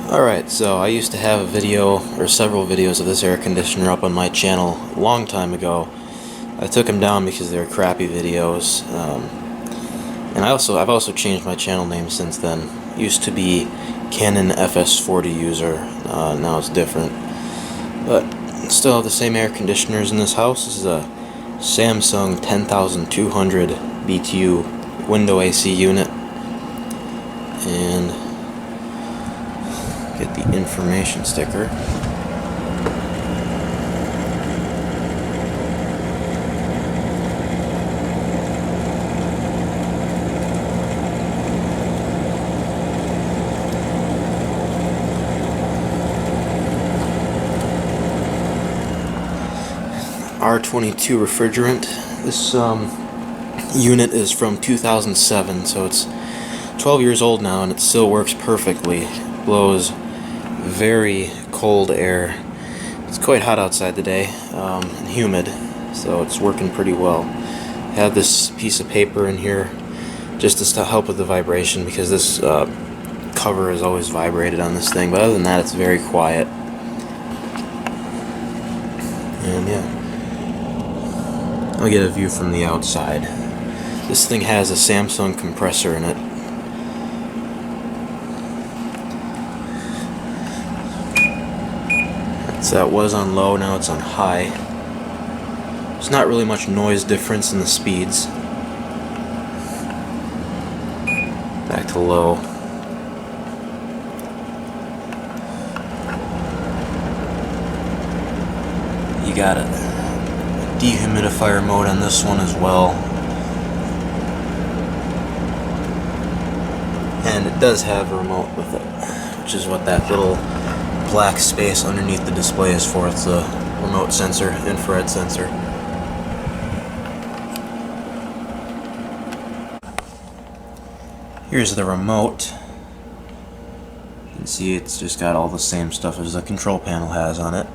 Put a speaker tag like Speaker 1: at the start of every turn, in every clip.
Speaker 1: Alright, so I used to have a video, or several videos of this air conditioner up on my channel a long time ago. I took them down because they were crappy videos, and I've also changed my channel name since then. It used to be Canon FS40 user, now it's different. But still have the same air conditioners in this house. This is a Samsung 10200 Btu window AC unit, and get the information sticker. R22 refrigerant. This unit is from 2007, so it's 12 years old now, and it still works perfectly. It blows very cold air. It's quite hot outside today, and humid, so it's working pretty well. I have this piece of paper in here just to help with the vibration, because this cover is always vibrated on this thing, but other than that it's very quiet. And yeah, I'll get a view from the outside. This thing has a Samsung compressor in it. So that was on low, now it's on high. There's not really much noise difference in the speeds. Back to low. You got a dehumidifier mode on this one as well. And it does have a remote with it, which is what that little black space underneath the display is for. It's a remote sensor, infrared sensor. Here's the remote. You can see it's just got all the same stuff as the control panel has on it.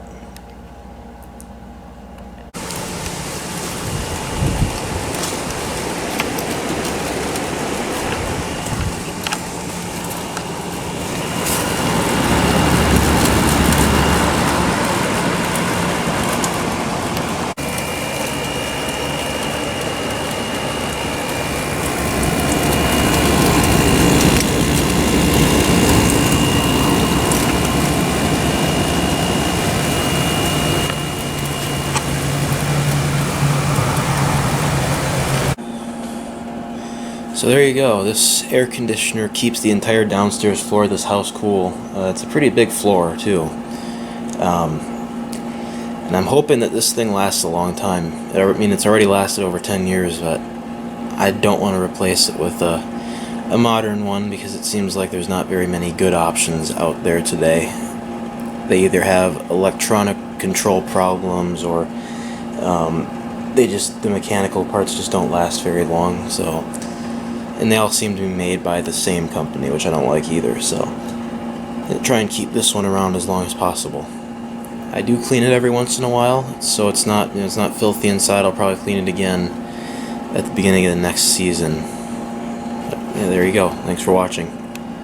Speaker 1: So there you go. This air conditioner keeps the entire downstairs floor of this house cool. It's a pretty big floor too. And I'm hoping that this thing lasts a long time. I mean, it's already lasted over 10 years, but I don't want to replace it with a modern one, because it seems like there's not very many good options out there today. They either have electronic control problems, or the mechanical parts just don't last very long. So. And they all seem to be made by the same company, which I don't like either, so I'll try and keep this one around as long as possible. I do clean it every once in a while, so it's not filthy inside. I'll probably clean it again at the beginning of the next season. But, yeah, there you go. Thanks for watching.